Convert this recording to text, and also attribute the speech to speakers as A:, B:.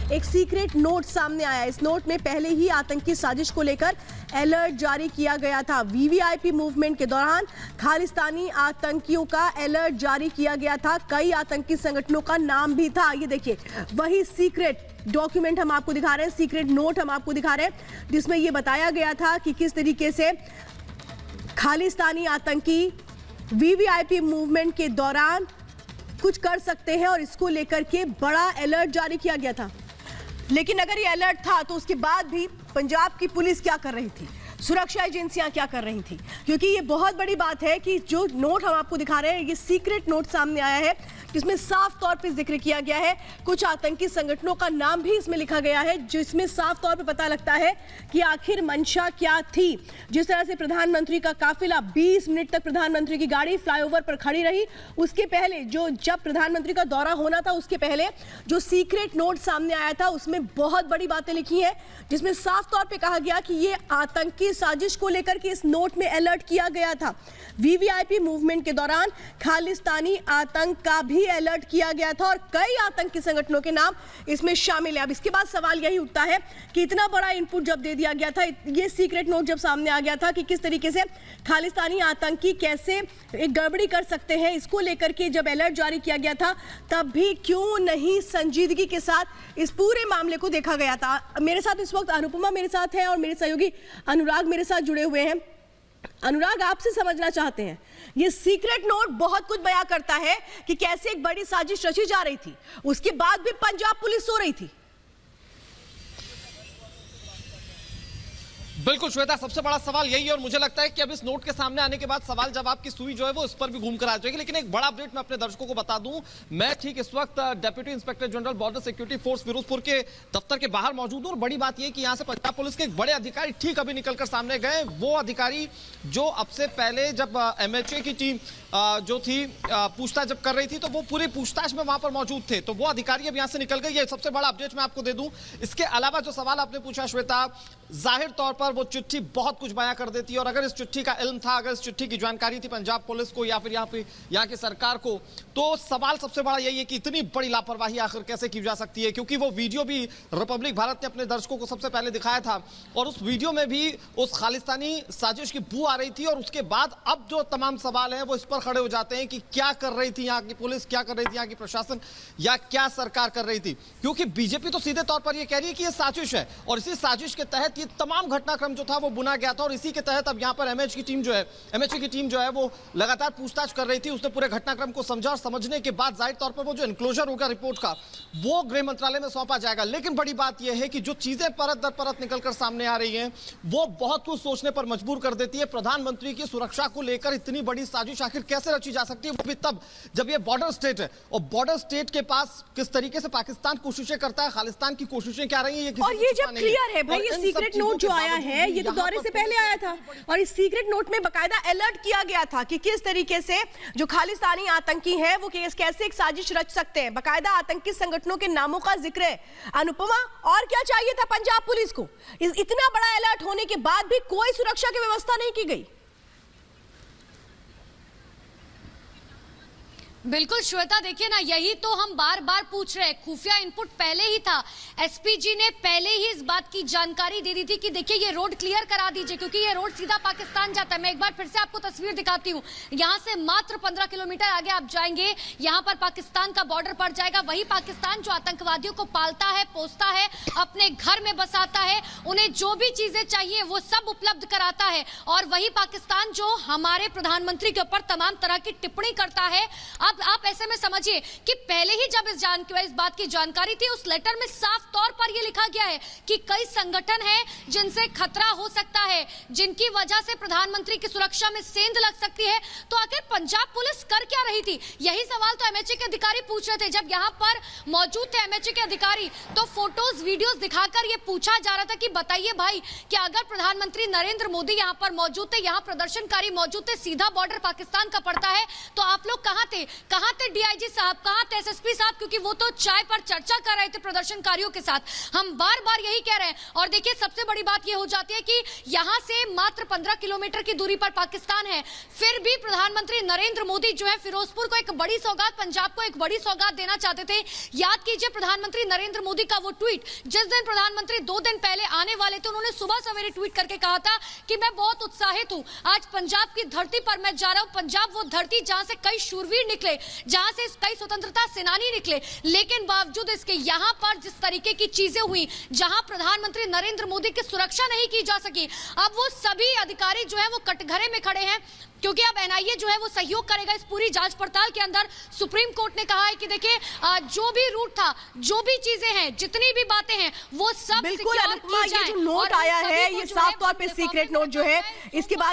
A: एक secret note सामने आया। इस नोट में पहले ही आतंकी साजिश को लेकर अलर्ट जारी किया गया था। वीवीआईपी मूवमेंट के दौरान खालिस्तानी आतंकियों का अलर्ट जारी किया गया था। कई आतंकी संगठनों का नाम भी था। ये देखिए, वही सीक्रेट डॉक्यूमेंट हम आपको दिखा रहे हैं, सीक्रेट नोट हम आपको दिखा रहे हैं, जिसमें यह बताया गया था कि किस तरीके से खालिस्तानी आतंकी वीवीआईपी मूवमेंट के दौरान कुछ कर सकते हैं और इसको लेकर के बड़ा अलर्ट जारी किया गया था। लेकिन अगर ये अलर्ट था तो उसके बाद भी पंजाब की पुलिस क्या कर रही थी, सुरक्षा एजेंसियां क्या कर रही थी? क्योंकि ये बहुत बड़ी बात है कि जो नोट हम आपको दिखा रहे हैं, ये सीक्रेट नोट सामने आया है, जिसमें साफ तौर पे जिक्र किया गया है। कुछ आतंकी संगठनों का नाम भी इसमें लिखा गया है, जिसमें साफ तौर पे पता लगता है कि आखिर मंशा क्या थी। जिस तरह से प्रधानमंत्री का काफिला 20 मिनट तक प्रधानमंत्री की गाड़ी फ्लाईओवर पर खड़ी रही, उसके पहले जब प्रधानमंत्री का दौरा होना था, उसके पहले जो सीक्रेट नोट सामने आया था, उसमें बहुत बड़ी बातें लिखी है, जिसमें साफ तौर पर कहा गया कि ये आतंकी साजिश को लेकर के इस नोट में अलर्ट किया गया था। वीवीआईपी मूवमेंट के दौरान खालिस्तानी आतंक का भी अलर्ट किया गया था और कई आतंकी संगठनों के नाम इसमें शामिल है। अब इसके बाद सवाल यही उठता है कि इतना बड़ा इनपुट जब दे दिया गया था, ये सीक्रेट नोट जब सामने आ गया था कि किस तरीके से खालिस्तानी आतंकी कैसे एक गड़बड़ी कर सकते हैं, इसको लेकर के जब अलर्ट जारी किया गया था, तब भी क्यों नहीं संजीदगी के साथ इस पूरे मामले को देखा गया था। मेरे साथ इस वक्त अनुपमा मेरे साथ है और मेरे सहयोगी अनुराग मेरे साथ जुड़े हुए हैं। अनुराग, आपसे समझना चाहते हैं, ये सीक्रेट नोट बहुत कुछ बयां करता है कि कैसे एक बड़ी साजिश रची जा रही थी, उसके बाद भी पंजाब पुलिस सो रही थी।
B: बिल्कुल श्वेता, सबसे बड़ा सवाल यही है और मुझे लगता है कि अब इस नोट के सामने आने के बाद सवाल जवाब की सुई जो है वो इस पर भी घूमकर आ जाएगी। लेकिन एक बड़ा अपडेट मैं अपने दर्शकों को बता दूं, मैं ठीक इस वक्त deputy inspector general border security force Ferozepur के दफ्तर के बाहर मौजूद हूं और बड़ी बात यह कि यहां से पंजाब पुलिस के एक बड़े अधिकारी ठीक अभी निकलकर सामने गए। वो अधिकारी जो अब से पहले जब एमएचए की टीम जो थी पूछताछ जब कर रही थी, तो वो पूरी पूछताछ में वहां पर मौजूद थे, तो वो अधिकारी अब यहां से निकल गए। ये सबसे बड़ा अपडेट मैं आपको दे दूं। इसके अलावा जो सवाल आपने पूछा श्वेता, जाहिर तौर पर वो चिट्ठी बहुत कुछ बयां कर देती है और अगर इस चिट्ठी का इल्म था, अगर इस चिट्ठी की जानकारी थी पंजाब पुलिस को या फिर यहाँ की सरकार को, तो सवाल सबसे बड़ा यही है कि इतनी बड़ी लापरवाही आखिर कैसे की जा सकती है। क्योंकि वो वीडियो भी रिपब्लिक भारत ने अपने दर्शकों को सबसे पहले दिखाया था और उस वीडियो में भी उस खालिस्तानी साजिश की बू आ रही थी और उसके बाद अब जो तमाम सवाल हैं वो इस पर खड़े हो जाते हैं कि क्या कर रही थी यहाँ की पुलिस, क्या कर रही थी यहाँ की प्रशासन, या क्या सरकार कर रही थी। क्योंकि बीजेपी तो सीधे तौर पर यह कह रही है कि यह साजिश है और इसी साजिश के तहत ये तमाम घटनाक्रम जो था वो बुना गया था और इसी के तहत अब यहाँ पर एमएचए की टीम जो है वो लगातार पूछताछ कर रही थी। उसने पूरे घटनाक्रम को समझा और समझने के बाद जाहिर तौर पर वो जो एनक्लोजर होगा रिपोर्ट का, वो गृह मंत्रालय में सौंपा जाएगा। लेकिन बड़ी बात यह है कि जो चीजें परत दर परत निकलकर सामने आ रही हैं वो बहुत कुछ सोचने पर मजबूर कर देती है। प्रधानमंत्री की सुरक्षा को लेकर इतनी बड़ी साजिश आखिर कैसे रची जा सकती है, वो भी तब जब ये बॉर्डर स्टेट है और बॉर्डर स्टेट के पास किस तरीके से पाकिस्तान कोशिशें करता है, खालिस्तान की कोशिशें क्या रही है।
A: और ये जब क्लियर है भाई, ये सीक्रेट नोट जो आया है ये तो दौरे से पहले आया था और इस सीक्रेट नोट में बकायदा अलर्ट किया गया था कि किस तरीके से जो खालिस्तानी आतंकी है वो कैसे एक साजिश रच सकते हैं। बकायदा आतंकी संगठनों के नामों का जिक्र है। अनुपमा, और क्या चाहिए था पंजाब पुलिस को? इतना बड़ा अलर्ट होने के बाद भी कोई सुरक्षा की व्यवस्था नहीं की गई।
C: बिल्कुल श्वेता, देखिए ना, यही तो हम बार बार पूछ रहे हैं। खुफिया इनपुट पहले ही था, एसपीजी ने पहले ही इस बात की जानकारी दे दी थी कि देखिए ये रोड क्लियर करा दीजिए क्योंकि ये रोड सीधा पाकिस्तान जाता है। मैं एक बार फिर से आपको तस्वीर दिखाती हूँ, यहाँ से मात्र 15 किलोमीटर आगे आप जाएंगे, यहाँ पर पाकिस्तान का बॉर्डर पड़ जाएगा। वही पाकिस्तान जो आतंकवादियों को पालता है, पोसता है, अपने घर में बसाता है, उन्हें जो भी चीजें चाहिए वो सब उपलब्ध कराता है। और वही पाकिस्तान जो हमारे प्रधानमंत्री के ऊपर तमाम तरह की टिप्पणी करता है। अब आप ऐसे में समझिए कि पहले ही जब इस बात की जानकारी थी, उस लेटर में साफ तौर पर यह लिखा गया है कि कई संगठन हैं जिनसे खतरा हो सकता है, जिनकी वजह से प्रधानमंत्री की सुरक्षा में सेंध लग सकती है। तो आखिर पंजाब पुलिस कर क्या रही थी? यही सवाल तो एमएचए के अधिकारी पूछ रहे थे। जब यहाँ पर मौजूद थे एमएचए के अधिकारी, तो फोटोज वीडियोज दिखाकर यह पूछा जा रहा था कि बताइए भाई कि अगर प्रधानमंत्री नरेंद्र मोदी यहाँ पर मौजूद थे, यहाँ प्रदर्शनकारी मौजूद थे, सीधा बॉर्डर पाकिस्तान का पड़ता है, तो आप लोग कहां थे? कहां थे डीआईजी साहब, कहां थे एसएसपी साहब, क्योंकि वो तो चाय पर चर्चा कर रहे थे प्रदर्शनकारियों के साथ। हम बार बार यही कह रहे हैं। और देखिए सबसे बड़ी बात ये हो जाती है कि यहां से मात्र 15 किलोमीटर की दूरी पर पाकिस्तान है, फिर भी प्रधानमंत्री नरेंद्र मोदी जो है फिरोजपुर को एक बड़ी सौगात, पंजाब को एक बड़ी सौगात देना चाहते थे। याद कीजिए प्रधानमंत्री नरेंद्र मोदी का वो ट्वीट, जिस दिन प्रधानमंत्री 2 दिन पहले आने वाले थे, उन्होंने सुबह सवेरे ट्वीट करके कहा था कि मैं बहुत उत्साहित हूं, आज पंजाब की धरती पर मैं जा रहा हूं। पंजाब वो धरती जहां से कई शूरवीर निकले, जहां से कई स्वतंत्रता सेनानी निकले, लेकिन बावजूद इसके यहां पर जिस तरीके की चीजें हुई, जहां प्रधानमंत्री नरेंद्र मोदी की सुरक्षा नहीं की जा सकी, अब वो सभी अधिकारी जो है वो कटघरे में खड़े हैं, क्योंकि अब एनआईए जो है वो सहयोग करेगा इस पूरी जांच पड़ताल के अंदर। सुप्रीम कोर्ट ने कहा है कि देखिए जो भी रूट था, जो भी चीजें हैं, जितनी भी बातें हैं, वो सब
A: बिल्कुल
C: सिक्योर
A: अनुपमा,
C: की जाए।
A: ये जो नोट
C: और
A: आया
C: सभी
A: है
C: को
A: ये
C: जो
A: साफ
C: है
A: तौर
C: वो
A: पे
C: लिफाफे
A: सीक्रेट
C: में
A: नोट जो है,
C: जो
A: इसके बाद